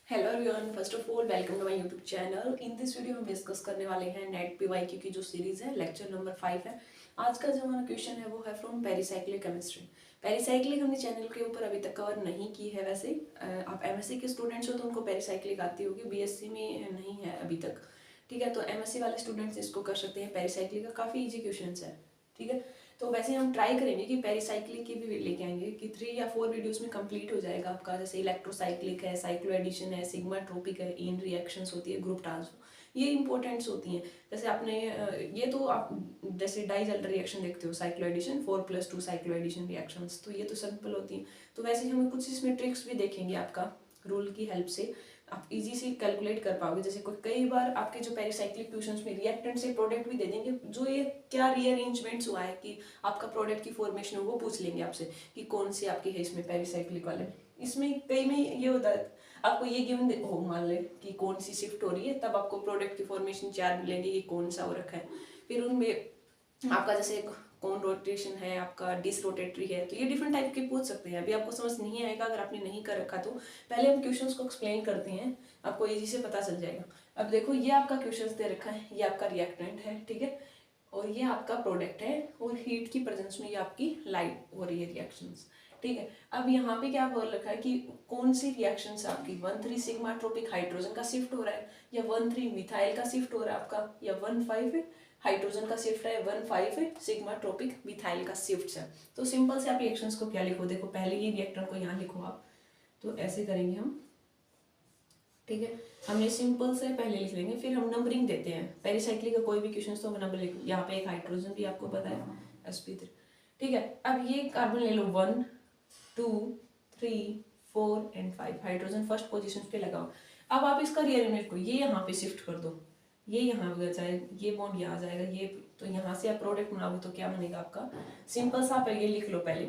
Hello everyone, first of all welcome to my YouTube channel. In this video हम discuss करने वाले हैं net PYQ की जो सीरीज है, लेक्चर नंबर 5 है। आज का जो हमारा क्वेश्चन है वो है फ्रॉम पेरिसाइक्लिक केमिस्ट्री। पेरिसाइक्लिक हमने चैनल के ऊपर अभी तक कवर नहीं की है। वैसे आप एमएससी के स्टूडेंट्स हो तो उनको पेरिसाइक्लिक आती होगी, बीएससी में नहीं है अभी तक। ठीक है, तो एमएससी वाले स्टूडेंट्स इसको कर सकते हैं। पेरिसाइक्लिक का काफ़ी ईजी क्वेश्चन है। ठीक है, तो वैसे हम ट्राई करेंगे कि पेरिसाइक्लिक की भी लेके आएंगे कि 3 या 4 वीडियोस में कंप्लीट हो जाएगा आपका। जैसे इलेक्ट्रोसाइक्लिक है, साइक्लो एडिशन है, सिग्मा ट्रोपिक है, इन रिएक्शंस होती है, ग्रुप ट्रांसफर, ये इंपॉर्टेंट्स होती हैं। जैसे आपने ये तो आप जैसे डाइजल रिएक्शन देखते हो, cycloaddition 4+2 cycloaddition reactions, तो ये तो सिंपल होती हैं। तो वैसे हम कुछ इसमें ट्रिक्स भी देखेंगे आपका रूल की हेल्प से आप इजी से कैलकुलेट कर पाओगे। जैसे कोई कई बार आपके जो पेरिसाइक्लिक क्वेश्चंस में रिएक्टेंट से प्रोडक्ट भी दे देंगे, जो ये क्या रीअरेंजमेंट्स हुआ है कि आपका प्रोडक्ट की फॉर्मेशन हो, वो पूछ लेंगे आपसे कि कौन सी आपकी है इसमें पेरिसाइक्लिक वाले। इसमें कई में ये होता है आपको ये गिवन हो, मान ले कि कौन सी शिफ्ट हो रही है, तब आपको प्रोडक्ट की फॉर्मेशन 4 मिलेंगे कि कौन सा हो रखा है। फिर उनमें आपका जैसे कौन रोटेशन है, आपका डिस रोटेटरी है, तो ये डिफरेंट टाइप के पूछ सकते हैं। अभी आपको समझ नहीं आएगा अगर आपने नहीं कर रखा तो। पहले हम क्वेश्चंस को एक्सप्लेन करते हैं, आपको इजी से पता चल जाएगा। अब देखो, ये आपका क्वेश्चंस दे रखा है, ये आपका रिएक्टेंट है, ठीक है, और ये आपका प्रोडक्ट है, और हीट की प्रेजेंस में ये आपकी लाइट हो रही है रिएक्शंस। ठीक है, अब यहाँ पे क्या बोल रखा है कि कौन सी रिएक्शंस आपकी 1,3 सिग्मा ट्रोपिक हाइड्रोजन का शिफ्ट हो रहा है, या 1,3 मिथाइल का शिफ्ट हो रहा है आपका, या 1,5 हाइड्रोजन का शिफ्ट है, 1,5 सिग्मा ट्रोपिक मिथाइल का शिफ्ट है। तो सिंपल से आप रिएक्शंस को क्या लिखो, देखो पहले ही रिएक्टर को यहाँ लिखो आप, तो ऐसे करेंगे हम। ठीक है, हमने सिंपल से पहले लिख लेंगे, फिर हम नंबरिंग देते हैं। पेरिसाइक्लिक का कोई भी क्वेश्चन तो नंबर लिखो। यहाँ पे एक हाइड्रोजन भी आपको पता है, sp3। ठीक है, अब ये कार्बन ले लो, 1 2 3 4 एंड 5 हाइड्रोजन फर्स्ट पोजीशन पे लगाओ। अब आप इसका रीअरेंजमेंट को ये यहाँ पे शिफ्ट कर दो, ये यहाँ हो जाए, ये बॉन्ड यहाँ जाएगा, ये तो यहाँ से आप प्रोडक्ट बनाओगे तो क्या बनेगा आपका, सिंपल सा आप ये लिख लो पहले।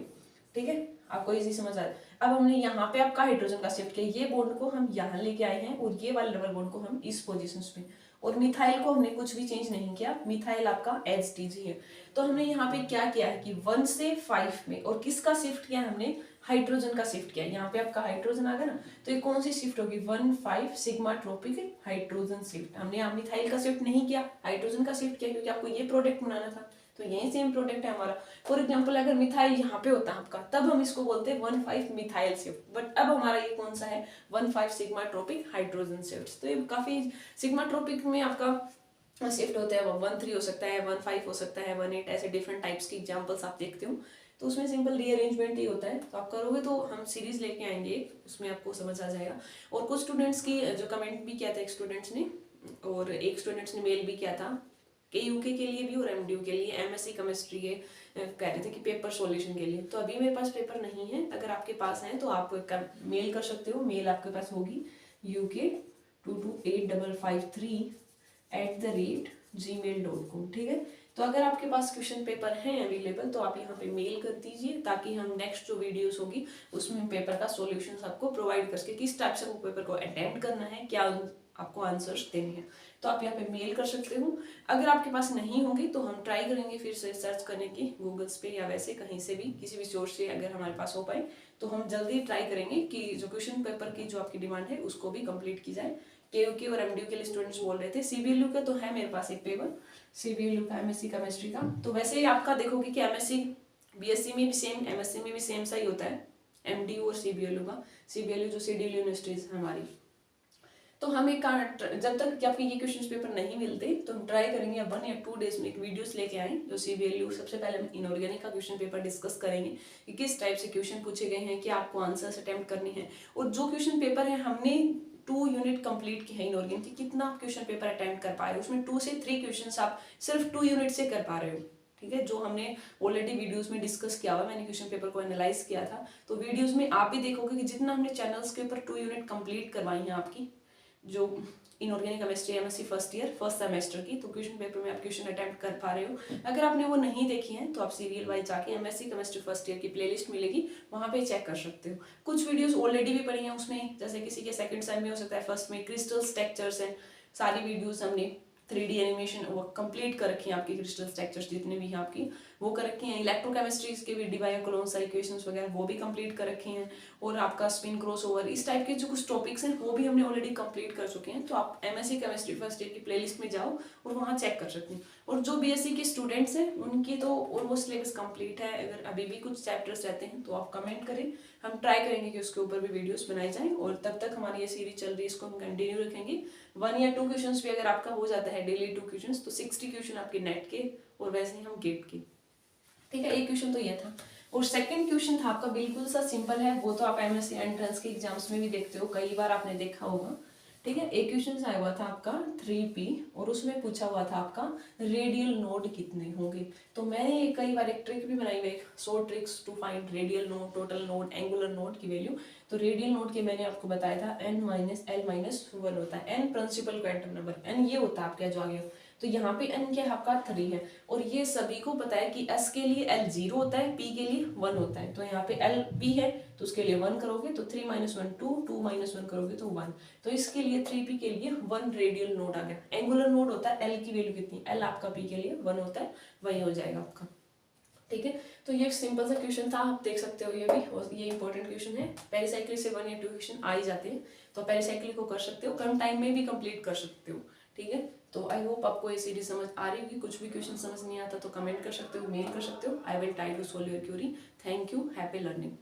ठीक है, आपको इजी समझ आ रहा है। अब हमने यहाँ पे आपका हाइड्रोजन का शिफ्ट किया, ये बॉन्ड को हम यहाँ लेके आए हैं, और ये वाले डबल बॉन्ड को हम इस पोजीशन पे, और मिथाइल को हमने कुछ भी चेंज नहीं किया, मिथाइल आपका एज टीज ही है। तो हमने यहाँ पे क्या किया है कि 1 से 5 में, और किसका शिफ्ट किया हमने, हाइड्रोजन का शिफ्ट किया। यहाँ पे आपका हाइड्रोजन आ गया ना, तो ये कौन सी शिफ्ट होगी, 1,5 सिग्मा ट्रोपिक हाइड्रोजन शिफ्ट। हमने यहाँ मिथाइल का शिफ्ट नहीं किया, हाइड्रोजन का शिफ्ट किया, क्योंकि आपको ये प्रोडक्ट बनाना था, तो यही सेम प्रोडक्ट है हमारा। फॉर एग्जाम्पल अगर मिथाइल यहाँ पे होता आपका, तब हम इसको बोलते हैं 1,5 मिथाइल शिफ्ट, बट अब हमारा ये कौन सा है, 1,5 सिग्मा ट्रोपिक हाइड्रोजन शिफ्ट। तो ये काफी सिग्मा ट्रोपिक में आपका शिफ्ट होता है, 1,3 हो सकता है, 1,5 हो सकता है, 1,8, ऐसे डिफरेंट टाइप्स की एग्जाम्पल्स आप देखते हो। तो उसमें सिंपल रीअरेंजमेंट ही होता है। तो आप करोगे तो हम सीरीज लेके आएंगे, उसमें आपको समझ आ जाएगा। और कुछ स्टूडेंट्स की जो कमेंट भी किया था एक स्टूडेंट्स ने, और एक स्टूडेंट्स ने मेल भी किया था कि यूके के लिए भी और एमडीयू के लिए, एमएससी केमिस्ट्री के कह रहे थे कि पेपर सॉल्यूशन के लिए। तो अभी मेरे पास पेपर नहीं है, अगर आपके पास है तो आप मेल कर सकते हो। मेल आपके पास होगी uk228553@gmail.com। ठीक है, तो अगर आपके पास क्वेश्चन पेपर हैं अवेलेबल तो आप यहाँ पे मेल कर दीजिए, ताकि हम नेक्स्ट जो वीडियोस होगी उसमें पेपर का सॉल्यूशंस आपको प्रोवाइड कर सके, किस टाइप से वो पेपर को अटेम्प्ट करना है, क्या आपको आंसर्स देने हैं। तो आप यहाँ पे मेल कर सकते हो। अगर आपके पास नहीं होंगे तो हम ट्राई करेंगे फिर से सर्च करने की गूगल्स पे, या वैसे कहीं से भी किसी भी सोर्स से अगर हमारे पास हो पाए तो हम जल्दी ट्राई करेंगे कि जो क्वेश्चन पेपर की जो आपकी डिमांड है उसको भी कंप्लीट की जाए। केयूके और एमडीयू के लिए स्टूडेंट्स बोल रहे थे, सीबीएलयू का तो है मेरे पास एक पेपर, सीबीएलयू का एमएससी केमिस्ट्री का। तो वैसे आपका देखोगे कि एमएससी बीएससी में भी सेम, एमएससी में भी सेम सा ही होता है, एमडीयू और सीबीएलयू का। सीबीएलयू जो शेड्यूल यूनिवर्सिटीज है हमारी, तो हम एक जब तक आपके ये क्वेश्चन पेपर नहीं मिलते तो हम ट्राई करेंगे 1 या 2 डेज में एक वीडियोस लेके आए जो सीबीएलयू। सबसे पहले हम इनऑर्गेनिक का क्वेश्चन पेपर डिस्कस करेंगे कि किस टाइप से क्वेश्चन पूछे गए हैं, क्या आपको आंसर्स अटेम्प्ट करने हैं, और जो क्वेश्चन पेपर है हमने 2 यूनिट कंप्लीट की है इनऑर्गेनिक की, कितना आप क्वेश्चन पेपर अटेम्प्ट कर पा रहे हो, उसमें 2 से 3 क्वेश्चन आप सिर्फ 2 यूनिट से कर पा रहे हो। ठीक है, जो हमने ऑलरेडी वीडियोस में डिस्कस किया हुआ, मैंने क्वेश्चन पेपर को एनालाइज किया था, तो वीडियोस में आप भी देखोगे कि जितना हमने चैनल्स के ऊपर 2 यूनिट कंप्लीट करवाई है आपकी, जो inorganic chemistry MSc first year first semester की, तो क्वेश्चन पेपर में आप क्वेश्चन अटेम्प्ट कर पा रहे हो। अगर आपने वो नहीं देखी है तो आप सीरियल वाइज जाके एमएससी केमिस्ट्री फर्स्ट ईयर की प्लेलिस्ट मिलेगी, वहां पे चेक कर सकते हो। कुछ वीडियोस ऑलरेडी भी पड़ी हैं उसमें, जैसे किसी के सेकंड सेम में हो सकता है, फर्स्ट में क्रिस्टल स्ट्रक्चर्स हैं, सारी वीडियोस हमने 3D एनिमेशन वो कंप्लीट कर रखी है आपकी, क्रिस्टल स्ट्रक्चर्स जितने भी हैं आपकी, वो कर रखे हैं। इलेक्ट्रोकेमिस्ट्री के भी डी बायो कोलोन सारे इक्वेशंस वगैरह वो भी कंप्लीट कर रखे हैं। और आपका स्पिन क्रॉस ओवर इस टाइप के जो कुछ टॉपिक्स हैं वो भी हमने ऑलरेडी कंप्लीट कर चुके हैं। तो आप एमएससी केमिस्ट्री फर्स्ट ईयर की प्लेलिस्ट में जाओ और वहाँ चेक कर सकते हैं। और जो बीएससी के स्टूडेंट्स हैं उनकी तो ऑलमोस्ट सिलेबस कंप्लीट है। अगर अभी भी कुछ चैप्टर्स रहते हैं तो आप कमेंट करें, हम ट्राई करेंगे कि उसके ऊपर भी वीडियोस बनाई जाएं। और तब तक हमारी ये सीरीज चल रही है, इसको हम कंटिन्यू रखेंगे। 1 या 2 क्वेश्चंस भी अगर आपका हो जाता है डेली 2 क्वेश्चंस तो 60 क्वेश्चन आपके नेट के और वैसे ही हम गेट के। ठीक है, एक क्वेश्चन तो ये था। और सेकंड क्वेश्चन था आपका बिल्कुल सा सिंपल है, वो तो आप एमएससी एंट्रेंस के एग्जाम्स में भी देखते हो, कई बार आपने देखा होगा। ठीक है, एक क्वेश्चन आया हुआ था आपका 3P और उसमें पूछा हुआ था आपका रेडियल नोड कितने होंगे। तो मैंने कई बार एक ट्रिक भी बनाई हुई है, 100 tricks to find radial node, total node, angular node की वैल्यू। तो रेडियल नोड के मैंने आपको बताया था n-l-1 होता है। n principal quantum number, n ये होता है आपका जो आ गया। तो यहाँ पे n क्या है आपका 3 है। और ये सभी को पता है कि s के लिए l 0 होता है, p के लिए 1 होता है। तो यहाँ पे l p है तो उसके लिए 1 करोगे तो 3 - 1 2, 2 - 1 करोगे तो 1। तो इसके लिए 3p के लिए 1 रेडियल नोड आ गया। एंगुलर नोड होता है l की वैल्यू कितनी, l आपका p के लिए 1 होता है, वही हो जाएगा आपका। ठीक है, तो ये एक सिंपल सा क्वेश्चन था, आप देख सकते हो ये भी, और ये इंपॉर्टेंट क्वेश्चन है। पेरिसाइक्लिक से 1 या 2 क्वेश्चन आ ही जाते हैं, तो पेरिसाइक्लिक को कर सकते हो, कम टाइम में भी कंप्लीट कर सकते हो। ठीक है, तो आई होप आपको ये सीरीज समझ आ रही होगी। कुछ भी क्वेश्चन समझ नहीं आता तो कमेंट कर सकते हो, मेल कर सकते हो। I will try to solve your query. Thank you, happy learning.